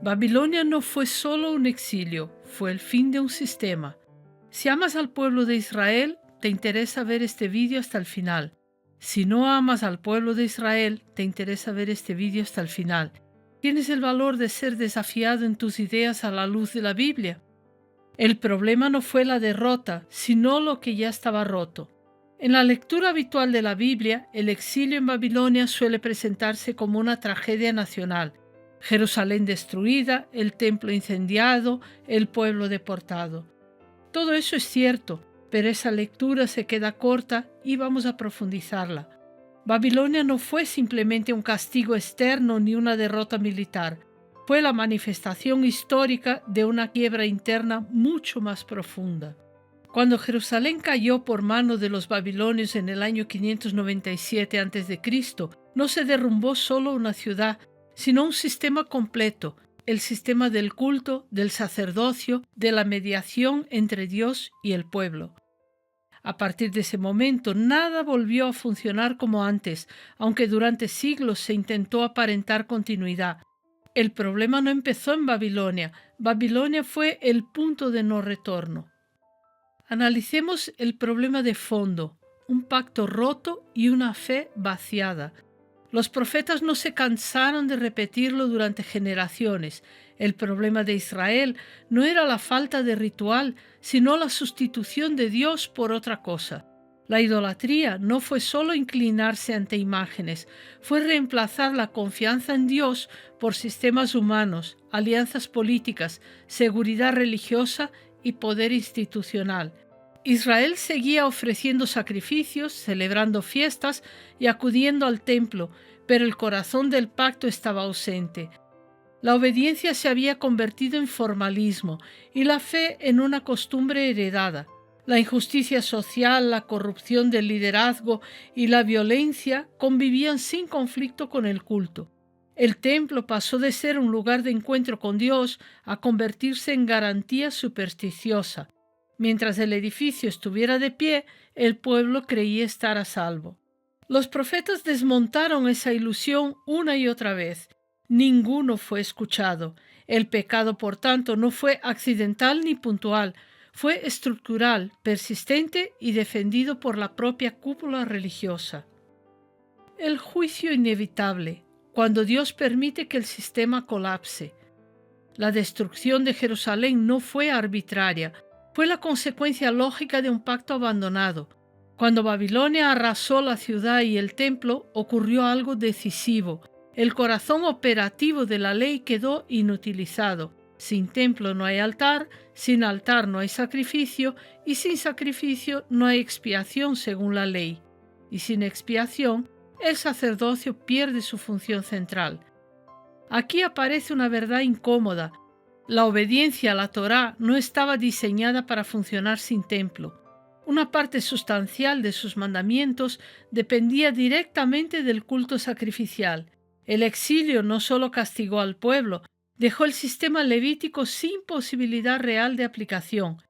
Babilonia no fue solo un exilio, fue el fin de un sistema. Si amas al pueblo de Israel, te interesa ver este vídeo hasta el final. Si no amas al pueblo de Israel, te interesa ver este vídeo hasta el final. ¿Tienes el valor de ser desafiado en tus ideas a la luz de la Biblia? El problema no fue la derrota, sino lo que ya estaba roto. En la lectura habitual de la Biblia, el exilio en Babilonia suele presentarse como una tragedia nacional. Jerusalén destruida, el templo incendiado, el pueblo deportado. Todo eso es cierto, pero esa lectura se queda corta y vamos a profundizarla. Babilonia no fue simplemente un castigo externo ni una derrota militar. Fue la manifestación histórica de una quiebra interna mucho más profunda. Cuando Jerusalén cayó por mano de los babilonios en el año 597 a.C., no se derrumbó solo una ciudad, sino un sistema completo, el sistema del culto, del sacerdocio, de la mediación entre Dios y el pueblo. A partir de ese momento, nada volvió a funcionar como antes, aunque durante siglos se intentó aparentar continuidad. El problema no empezó en Babilonia. Babilonia fue el punto de no retorno. Analicemos el problema de fondo, un pacto roto y una fe vaciada. Los profetas no se cansaron de repetirlo durante generaciones. El problema de Israel no era la falta de ritual, sino la sustitución de Dios por otra cosa. La idolatría no fue solo inclinarse ante imágenes, fue reemplazar la confianza en Dios por sistemas humanos, alianzas políticas, seguridad religiosa y poder institucional. Israel seguía ofreciendo sacrificios, celebrando fiestas y acudiendo al templo, pero el corazón del pacto estaba ausente. La obediencia se había convertido en formalismo y la fe en una costumbre heredada. La injusticia social, la corrupción del liderazgo y la violencia convivían sin conflicto con el culto. El templo pasó de ser un lugar de encuentro con Dios a convertirse en garantía supersticiosa. Mientras el edificio estuviera de pie, el pueblo creía estar a salvo. Los profetas desmontaron esa ilusión una y otra vez. Ninguno fue escuchado. El pecado, por tanto, no fue accidental ni puntual, fue estructural, persistente y defendido por la propia cúpula religiosa. El juicio inevitable, cuando Dios permite que el sistema colapse. La destrucción de Jerusalén no fue arbitraria, fue la consecuencia lógica de un pacto abandonado. Cuando Babilonia arrasó la ciudad y el templo, ocurrió algo decisivo. El corazón operativo de la ley quedó inutilizado. Sin templo no hay altar, sin altar no hay sacrificio, y sin sacrificio no hay expiación según la ley. Y sin expiación, el sacerdocio pierde su función central. Aquí aparece una verdad incómoda. La obediencia a la Torá no estaba diseñada para funcionar sin templo. Una parte sustancial de sus mandamientos dependía directamente del culto sacrificial. El exilio no solo castigó al pueblo, dejó el sistema levítico sin posibilidad real de aplicación.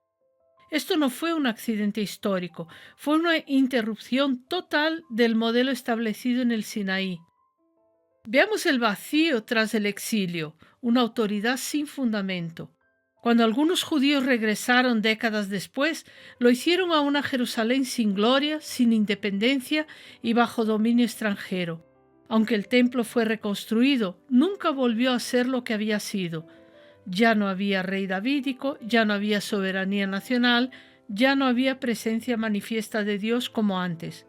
Esto no fue un accidente histórico, fue una interrupción total del modelo establecido en el Sinaí. Veamos el vacío tras el exilio, una autoridad sin fundamento. Cuando algunos judíos regresaron décadas después, lo hicieron a una Jerusalén sin gloria, sin independencia y bajo dominio extranjero. Aunque el templo fue reconstruido, nunca volvió a ser lo que había sido. Ya no había rey davídico, ya no había soberanía nacional, ya no había presencia manifiesta de Dios como antes.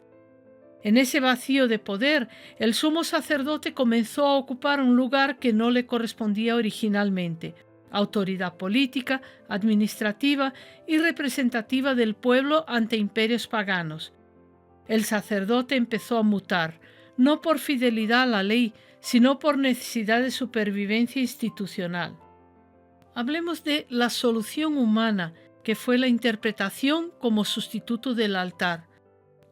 En ese vacío de poder, el sumo sacerdote comenzó a ocupar un lugar que no le correspondía originalmente: autoridad política, administrativa y representativa del pueblo ante imperios paganos. El sacerdote empezó a mutar, no por fidelidad a la ley, sino por necesidad de supervivencia institucional. Hablemos de la solución humana, que fue la interpretación como sustituto del altar.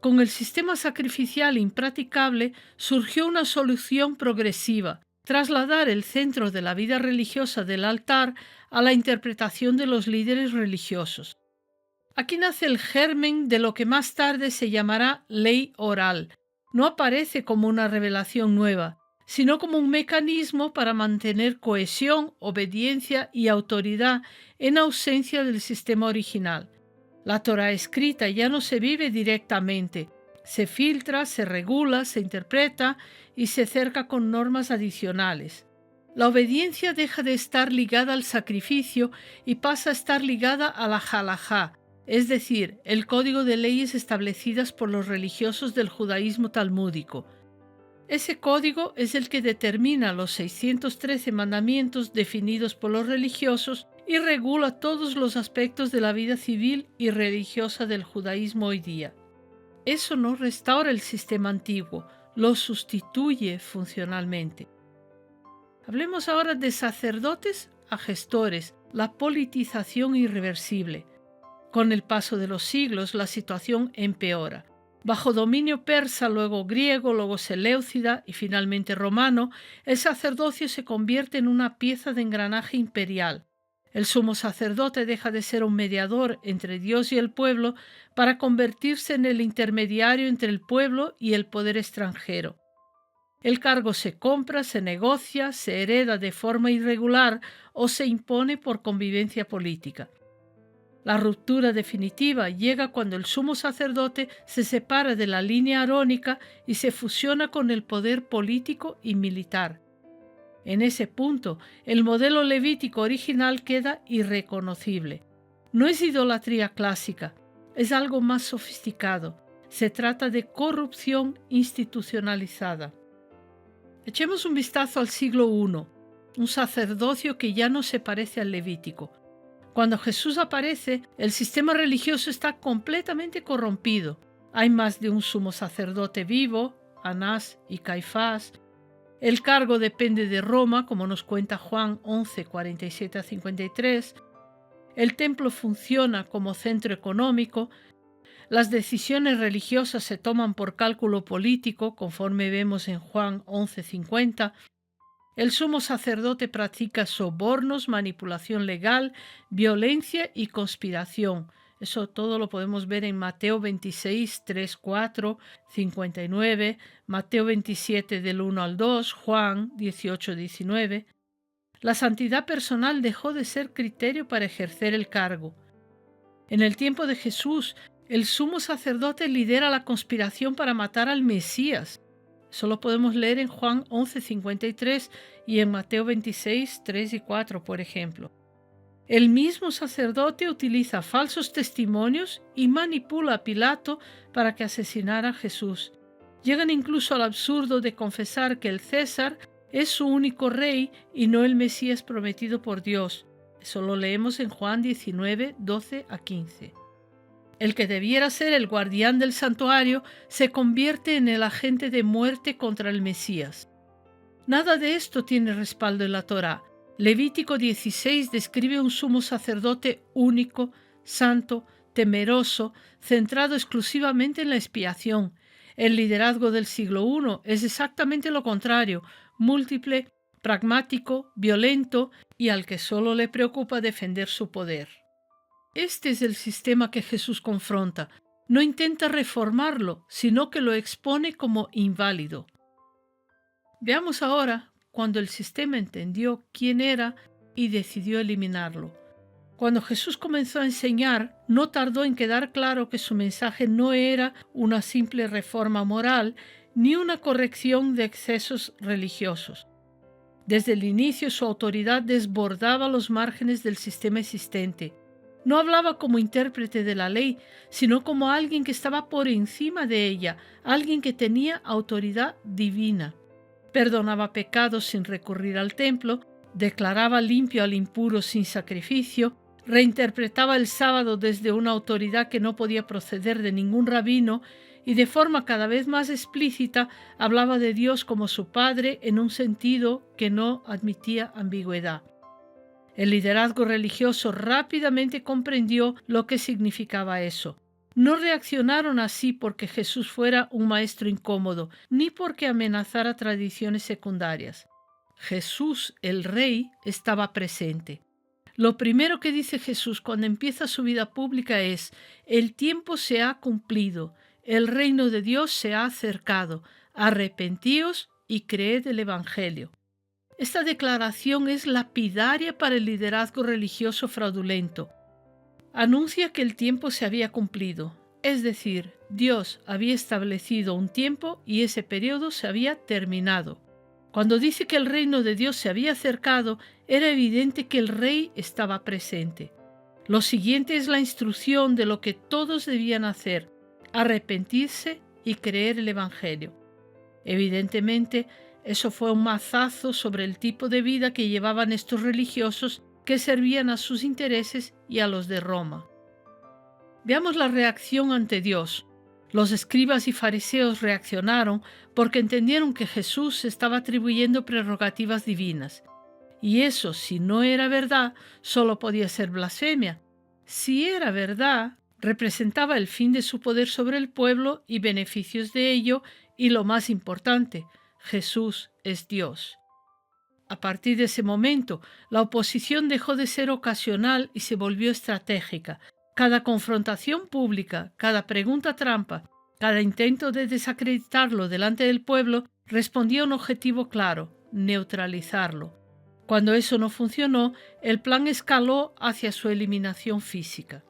Con el sistema sacrificial impracticable surgió una solución progresiva: trasladar el centro de la vida religiosa del altar a la interpretación de los líderes religiosos. Aquí nace el germen de lo que más tarde se llamará ley oral. No aparece como una revelación nueva. sino como un mecanismo para mantener cohesión, obediencia y autoridad en ausencia del sistema original. La Torá escrita ya no se vive directamente, se filtra, se regula, se interpreta y se cerca con normas adicionales. La obediencia deja de estar ligada al sacrificio y pasa a estar ligada a la halajá, es decir, el código de leyes establecidas por los religiosos del judaísmo talmúdico. Ese código es el que determina los 613 mandamientos definidos por los religiosos y regula todos los aspectos de la vida civil y religiosa del judaísmo hoy día. Eso no restaura el sistema antiguo, lo sustituye funcionalmente. Hablemos ahora de sacerdotes a gestores, la politización irreversible. Con el paso de los siglos, la situación empeora. Bajo dominio persa, luego griego, luego seleucida y finalmente romano, el sacerdocio se convierte en una pieza de engranaje imperial. El sumo sacerdote deja de ser un mediador entre Dios y el pueblo para convertirse en el intermediario entre el pueblo y el poder extranjero. El cargo se compra, se negocia, se hereda de forma irregular o se impone por convivencia política. La ruptura definitiva llega cuando el sumo sacerdote se separa de la línea arónica y se fusiona con el poder político y militar. En ese punto, el modelo levítico original queda irreconocible. No es idolatría clásica, es algo más sofisticado. Se trata de corrupción institucionalizada. Echemos un vistazo al siglo I, un sacerdocio que ya no se parece al levítico. Cuando Jesús aparece, el sistema religioso está completamente corrompido. Hay más de un sumo sacerdote vivo, Anás y Caifás. El cargo depende de Roma, como nos cuenta Juan 11, 47 a 53. El templo funciona como centro económico. Las decisiones religiosas se toman por cálculo político, conforme vemos en Juan 11, 50. El sumo sacerdote practica sobornos, manipulación legal, violencia y conspiración. Eso todo lo podemos ver en Mateo 26, 3, 4, 59, Mateo 27 del 1 al 2, Juan 18, 19. La santidad personal dejó de ser criterio para ejercer el cargo. En el tiempo de Jesús, el sumo sacerdote lidera la conspiración para matar al Mesías. Eso lo podemos leer en Juan 11, 53 y en Mateo 26, 3 y 4, por ejemplo. El mismo sacerdote utiliza falsos testimonios y manipula a Pilato para que asesinara a Jesús. Llegan incluso al absurdo de confesar que el César es su único rey y no el Mesías prometido por Dios. Eso lo leemos en Juan 19, 12 a 15. El que debiera ser el guardián del santuario se convierte en el agente de muerte contra el Mesías. Nada de esto tiene respaldo en la Torá. Levítico 16 describe un sumo sacerdote único, santo, temeroso, centrado exclusivamente en la expiación. El liderazgo del siglo I es exactamente lo contrario, múltiple, pragmático, violento y al que solo le preocupa defender su poder. Este es el sistema que Jesús confronta. No intenta reformarlo, sino que lo expone como inválido. Veamos ahora cuando el sistema entendió quién era y decidió eliminarlo. Cuando Jesús comenzó a enseñar, no tardó en quedar claro que su mensaje no era una simple reforma moral ni una corrección de excesos religiosos. Desde el inicio su autoridad desbordaba los márgenes del sistema existente. No hablaba como intérprete de la ley, sino como alguien que estaba por encima de ella, alguien que tenía autoridad divina. Perdonaba pecados sin recurrir al templo, declaraba limpio al impuro sin sacrificio, reinterpretaba el sábado desde una autoridad que no podía proceder de ningún rabino y de forma cada vez más explícita hablaba de Dios como su Padre en un sentido que no admitía ambigüedad. El liderazgo religioso rápidamente comprendió lo que significaba eso. No reaccionaron así porque Jesús fuera un maestro incómodo, ni porque amenazara tradiciones secundarias. Jesús, el Rey, estaba presente. Lo primero que dice Jesús cuando empieza su vida pública es: el tiempo se ha cumplido, el reino de Dios se ha acercado, arrepentíos y creed el Evangelio. Esta declaración es lapidaria para el liderazgo religioso fraudulento. Anuncia que el tiempo se había cumplido, es decir, Dios había establecido un tiempo y ese periodo se había terminado. Cuando dice que el reino de Dios se había acercado, era evidente que el rey estaba presente. Lo siguiente es la instrucción de lo que todos debían hacer: arrepentirse y creer el Evangelio. Evidentemente, eso fue un mazazo sobre el tipo de vida que llevaban estos religiosos que servían a sus intereses y a los de Roma. Veamos la reacción ante Dios. Los escribas y fariseos reaccionaron porque entendieron que Jesús se estaba atribuyendo prerrogativas divinas. Y eso, si no era verdad, solo podía ser blasfemia. Si era verdad, representaba el fin de su poder sobre el pueblo y beneficios de ello, y lo más importante, Jesús es Dios. A partir de ese momento, la oposición dejó de ser ocasional y se volvió estratégica. Cada confrontación pública, cada pregunta trampa, cada intento de desacreditarlo delante del pueblo respondía a un objetivo claro: neutralizarlo. Cuando eso no funcionó, el plan escaló hacia su eliminación física.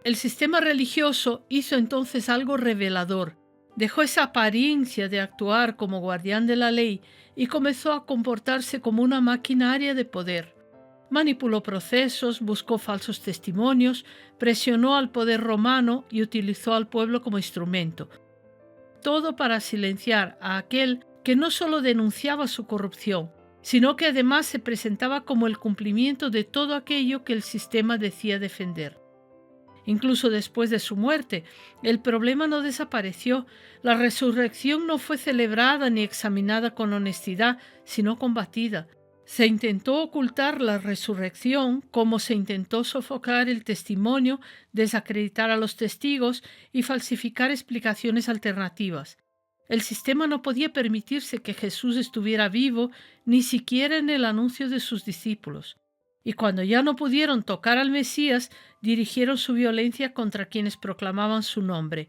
El sistema religioso hizo entonces algo revelador. Dejó esa apariencia de actuar como guardián de la ley y comenzó a comportarse como una maquinaria de poder. Manipuló procesos, buscó falsos testimonios, presionó al poder romano y utilizó al pueblo como instrumento. Todo para silenciar a aquel que no solo denunciaba su corrupción, sino que además se presentaba como el cumplimiento de todo aquello que el sistema decía defender. Incluso después de su muerte, el problema no desapareció. La resurrección no fue celebrada ni examinada con honestidad, sino combatida. Se intentó ocultar la resurrección, como se intentó sofocar el testimonio, desacreditar a los testigos y falsificar explicaciones alternativas. El sistema no podía permitirse que Jesús estuviera vivo, ni siquiera en el anuncio de sus discípulos. Y cuando ya no pudieron tocar al Mesías, dirigieron su violencia contra quienes proclamaban su nombre.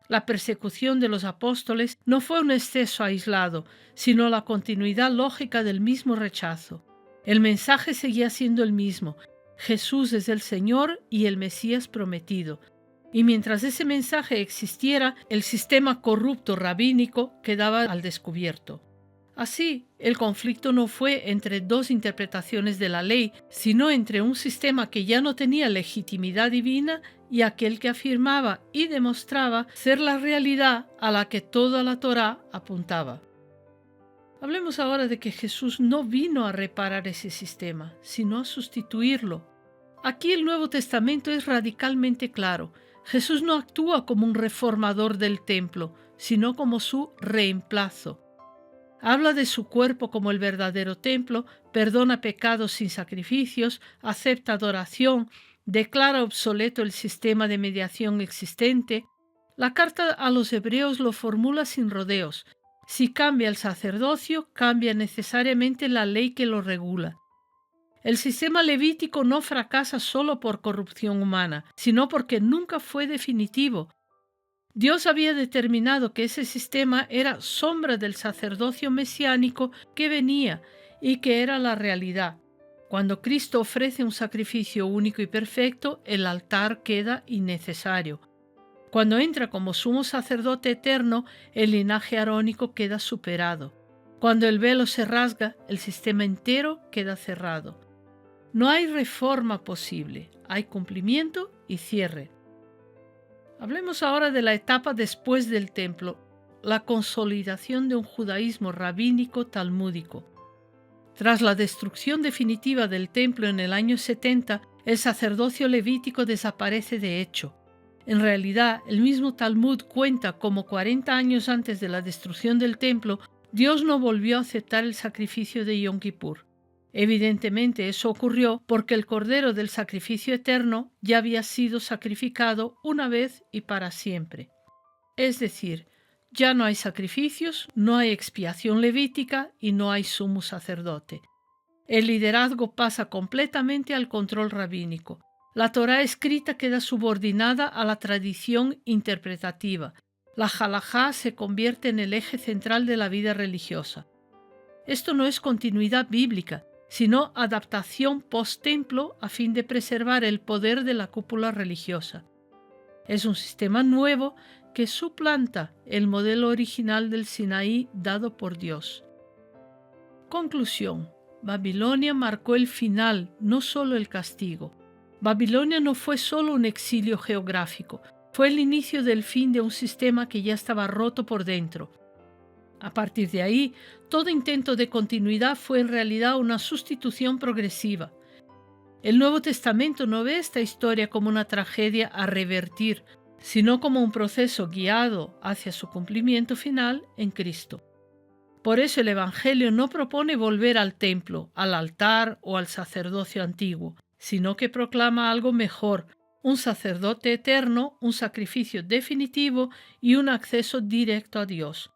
La persecución de los apóstoles no fue un exceso aislado, sino la continuidad lógica del mismo rechazo. El mensaje seguía siendo el mismo: Jesús es el Señor y el Mesías prometido. Y mientras ese mensaje existiera, el sistema corrupto rabínico quedaba al descubierto. Así, el conflicto no fue entre dos interpretaciones de la ley, sino entre un sistema que ya no tenía legitimidad divina y aquel que afirmaba y demostraba ser la realidad a la que toda la Torá apuntaba. Hablemos ahora de que Jesús no vino a reparar ese sistema, sino a sustituirlo. Aquí el Nuevo Testamento es radicalmente claro. Jesús no actúa como un reformador del templo, sino como su reemplazo. Habla de su cuerpo como el verdadero templo, perdona pecados sin sacrificios, acepta adoración, declara obsoleto el sistema de mediación existente. La carta a los hebreos lo formula sin rodeos. Si cambia el sacerdocio, cambia necesariamente la ley que lo regula. El sistema levítico no fracasa solo por corrupción humana, sino porque nunca fue definitivo. Dios había determinado que ese sistema era sombra del sacerdocio mesiánico que venía y que era la realidad. Cuando Cristo ofrece un sacrificio único y perfecto, el altar queda innecesario. Cuando entra como sumo sacerdote eterno, el linaje arónico queda superado. Cuando el velo se rasga, el sistema entero queda cerrado. No hay reforma posible, hay cumplimiento y cierre. Hablemos ahora de la etapa después del templo, la consolidación de un judaísmo rabínico talmúdico. Tras la destrucción definitiva del templo en el año 70, el sacerdocio levítico desaparece de hecho. En realidad, el mismo Talmud cuenta como 40 años antes de la destrucción del templo, Dios no volvió a aceptar el sacrificio de Yom Kippur. Evidentemente eso ocurrió porque el cordero del sacrificio eterno ya había sido sacrificado una vez y para siempre. Es decir, ya no hay sacrificios, no hay expiación levítica y no hay sumo sacerdote. El liderazgo pasa completamente al control rabínico. La Torá escrita queda subordinada a la tradición interpretativa. La halajá se convierte en el eje central de la vida religiosa. Esto no es continuidad bíblica, sino adaptación post-templo a fin de preservar el poder de la cúpula religiosa. Es un sistema nuevo que suplanta el modelo original del Sinaí dado por Dios. Conclusión. Babilonia marcó el final, no solo el castigo. Babilonia no fue solo un exilio geográfico, fue el inicio del fin de un sistema que ya estaba roto por dentro. A partir de ahí, todo intento de continuidad fue en realidad una sustitución progresiva. El Nuevo Testamento no ve esta historia como una tragedia a revertir, sino como un proceso guiado hacia su cumplimiento final en Cristo. Por eso el Evangelio no propone volver al templo, al altar o al sacerdocio antiguo, sino que proclama algo mejor, un sacerdote eterno, un sacrificio definitivo y un acceso directo a Dios.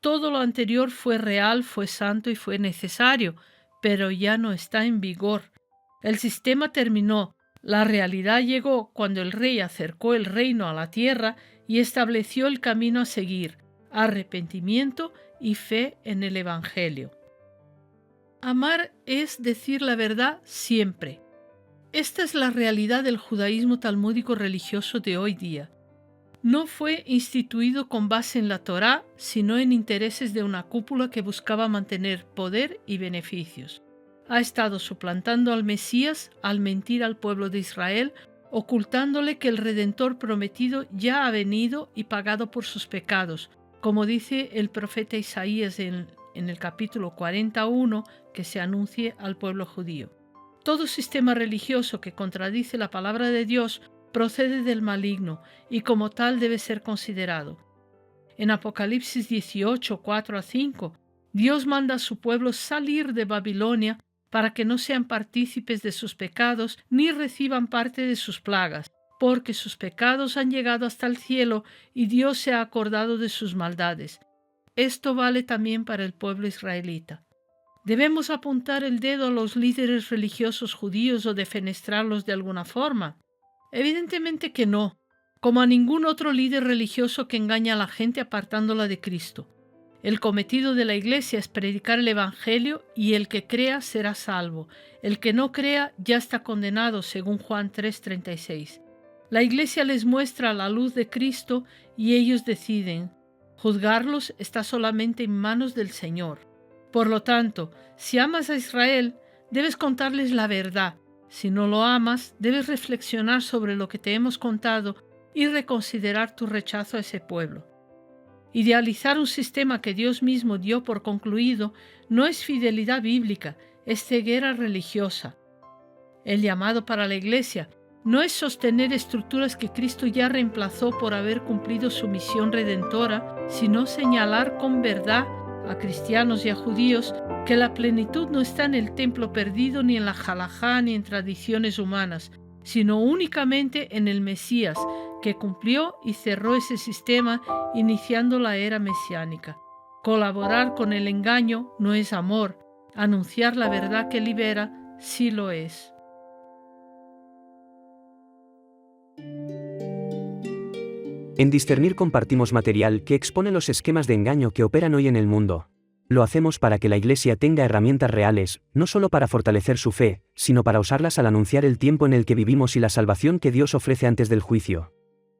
Todo lo anterior fue real, fue santo y fue necesario, pero ya no está en vigor. El sistema terminó. La realidad llegó cuando el rey acercó el reino a la tierra y estableció el camino a seguir, arrepentimiento y fe en el Evangelio. Amar es decir la verdad siempre. Esta es la realidad del judaísmo talmúdico religioso de hoy día. No fue instituido con base en la Torá, sino en intereses de una cúpula que buscaba mantener poder y beneficios. Ha estado suplantando al Mesías al mentir al pueblo de Israel, ocultándole que el Redentor prometido ya ha venido y pagado por sus pecados, como dice el profeta Isaías en el capítulo 41 que se anuncie al pueblo judío. Todo sistema religioso que contradice la palabra de Dios procede del maligno y como tal debe ser considerado. En Apocalipsis 18, 4-5, Dios manda a su pueblo salir de Babilonia para que no sean partícipes de sus pecados ni reciban parte de sus plagas, porque sus pecados han llegado hasta el cielo y Dios se ha acordado de sus maldades. Esto vale también para el pueblo israelita. ¿Debemos apuntar el dedo a los líderes religiosos judíos o defenestrarlos de alguna forma? Evidentemente que no, como a ningún otro líder religioso que engaña a la gente apartándola de Cristo. El cometido de la Iglesia es predicar el Evangelio y el que crea será salvo. El que no crea ya está condenado, según Juan 3:36. La Iglesia les muestra la luz de Cristo y ellos deciden. Juzgarlos está solamente en manos del Señor. Por lo tanto, si amas a Israel, debes contarles la verdad. Si no lo amas, debes reflexionar sobre lo que te hemos contado y reconsiderar tu rechazo a ese pueblo. Idealizar un sistema que Dios mismo dio por concluido no es fidelidad bíblica, es ceguera religiosa. El llamado para la Iglesia no es sostener estructuras que Cristo ya reemplazó por haber cumplido su misión redentora, sino señalar con verdad a cristianos y a judíos que la plenitud no está en el templo perdido ni en la halajá ni en tradiciones humanas, sino únicamente en el Mesías, que cumplió y cerró ese sistema iniciando la era mesiánica. Colaborar con el engaño no es amor, anunciar la verdad que libera sí lo es. En Discernir compartimos material que expone los esquemas de engaño que operan hoy en el mundo. Lo hacemos para que la Iglesia tenga herramientas reales, no solo para fortalecer su fe, sino para usarlas al anunciar el tiempo en el que vivimos y la salvación que Dios ofrece antes del juicio.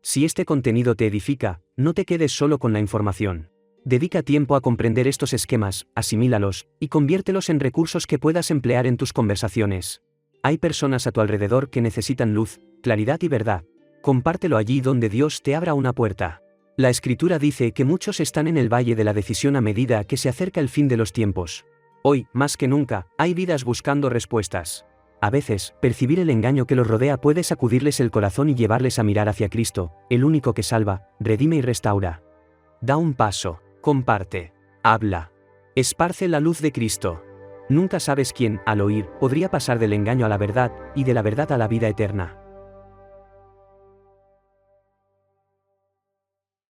Si este contenido te edifica, no te quedes solo con la información. Dedica tiempo a comprender estos esquemas, asimílalos, y conviértelos en recursos que puedas emplear en tus conversaciones. Hay personas a tu alrededor que necesitan luz, claridad y verdad. Compártelo allí donde Dios te abra una puerta. La Escritura dice que muchos están en el valle de la decisión a medida que se acerca el fin de los tiempos. Hoy, más que nunca, hay vidas buscando respuestas. A veces, percibir el engaño que los rodea puede sacudirles el corazón y llevarles a mirar hacia Cristo, el único que salva, redime y restaura. Da un paso, comparte, habla. Esparce la luz de Cristo. Nunca sabes quién, al oír, podría pasar del engaño a la verdad, y de la verdad a la vida eterna.